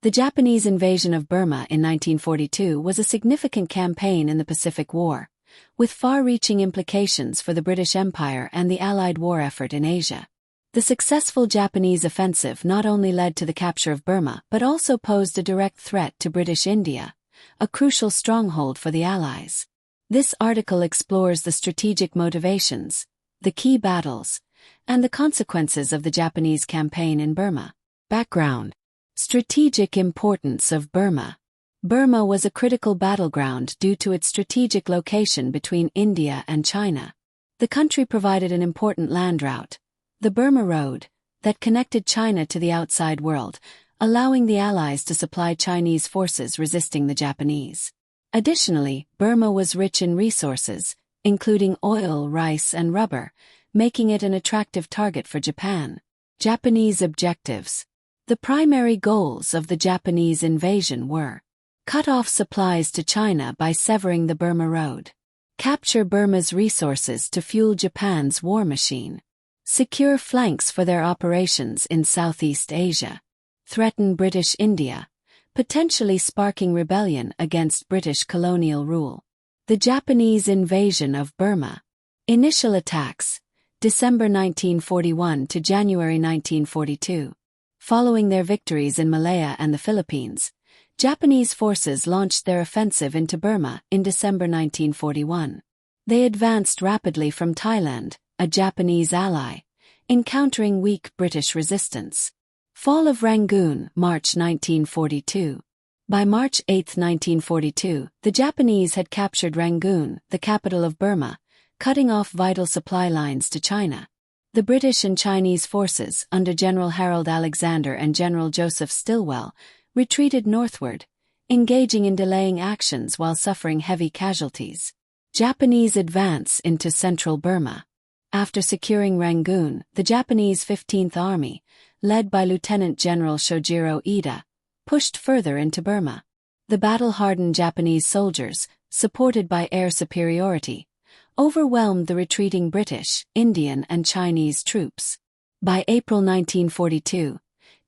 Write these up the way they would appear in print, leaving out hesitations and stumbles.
The Japanese invasion of Burma in 1942 was a significant campaign in the Pacific War, with far-reaching implications for the British Empire and the Allied war effort in Asia. The successful Japanese offensive not only led to the capture of Burma but also posed a direct threat to British India, a crucial stronghold for the Allies. This article explores the strategic motivations, the key battles, and the consequences of the Japanese campaign in Burma. Background: strategic importance of Burma. Burma was a critical battleground due to its strategic location between India and China. The country provided an important land route, the Burma Road, that connected China to the outside world, allowing the Allies to supply Chinese forces resisting the Japanese. Additionally, Burma was rich in resources, including oil, rice, and rubber, making it an attractive target for Japan. Japanese objectives. The primary goals of the Japanese invasion were: cut off supplies to China by severing the Burma Road, capture Burma's resources to fuel Japan's war machine, secure flanks for their operations in Southeast Asia, threaten British India, potentially sparking rebellion against British colonial rule. The Japanese invasion of Burma. Initial attacks, December 1941 to January 1942. Following their victories in Malaya and the Philippines, Japanese forces launched their offensive into Burma in December 1941. They advanced rapidly from Thailand, a Japanese ally, encountering weak British resistance. Fall of Rangoon, March 1942. By March 8, 1942, the Japanese had captured Rangoon, the capital of Burma, cutting off vital supply lines to China. The British and Chinese forces, under General Harold Alexander and General Joseph Stilwell, retreated northward, engaging in delaying actions while suffering heavy casualties. Japanese advance into central Burma. After securing Rangoon, the Japanese 15th Army, led by Lieutenant General Shojiro Ida, pushed further into Burma. The battle-hardened Japanese soldiers, supported by air superiority, overwhelmed the retreating British, Indian, and Chinese troops. By April 1942,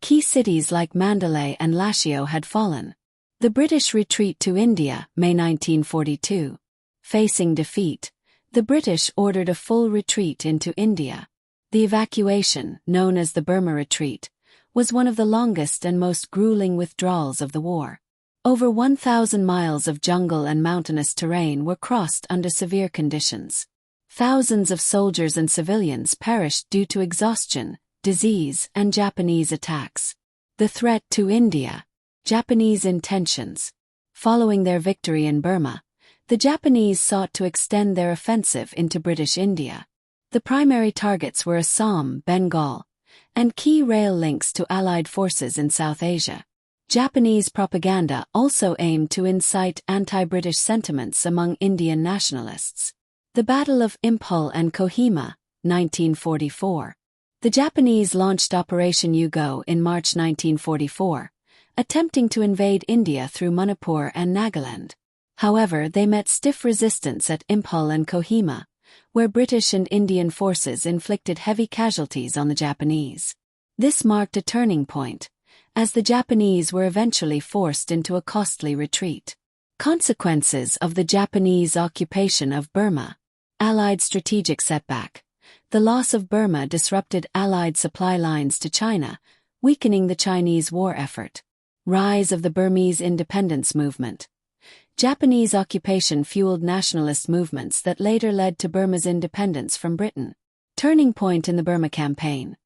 key cities like Mandalay and Lashio had fallen. The British retreat to India, May 1942. Facing defeat, the British ordered a full retreat into India. The evacuation, known as the Burma Retreat, was one of the longest and most grueling withdrawals of the war. Over 1,000 miles of jungle and mountainous terrain were crossed under severe conditions. Thousands of soldiers and civilians perished due to exhaustion, disease, and Japanese attacks. The threat to India. Japanese intentions. Following their victory in Burma, the Japanese sought to extend their offensive into British India. The primary targets were Assam, Bengal, and key rail links to Allied forces in South Asia. Japanese propaganda also aimed to incite anti-British sentiments among Indian nationalists. The Battle of Imphal and Kohima, 1944. The Japanese launched Operation Yugo in March 1944, attempting to invade India through Manipur and Nagaland. However, they met stiff resistance at Imphal and Kohima, where British and Indian forces inflicted heavy casualties on the Japanese. This marked a turning point, as the Japanese were eventually forced into a costly retreat. Consequences of the Japanese occupation of Burma. Allied strategic setback. The loss of Burma disrupted Allied supply lines to China, weakening the Chinese war effort. Rise of the Burmese independence movement. Japanese occupation fueled nationalist movements that later led to Burma's independence from Britain. Turning point in the Burma campaign.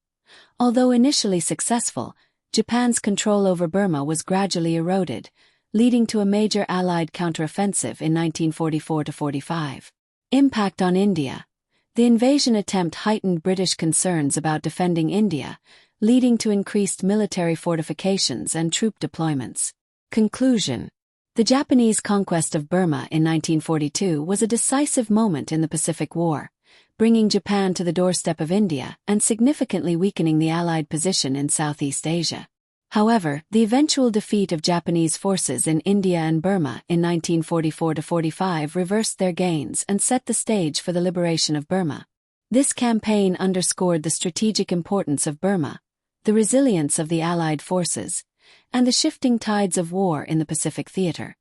Although initially successful, Japan's control over Burma was gradually eroded, leading to a major Allied counteroffensive in 1944-45. Impact on India. The invasion attempt heightened British concerns about defending India, leading to increased military fortifications and troop deployments. Conclusion. The Japanese conquest of Burma in 1942 was a decisive moment in the Pacific War, bringing Japan to the doorstep of India and significantly weakening the Allied position in Southeast Asia. However, the eventual defeat of Japanese forces in India and Burma in 1944-45 reversed their gains and set the stage for the liberation of Burma. This campaign underscored the strategic importance of Burma, the resilience of the Allied forces, and the shifting tides of war in the Pacific theater.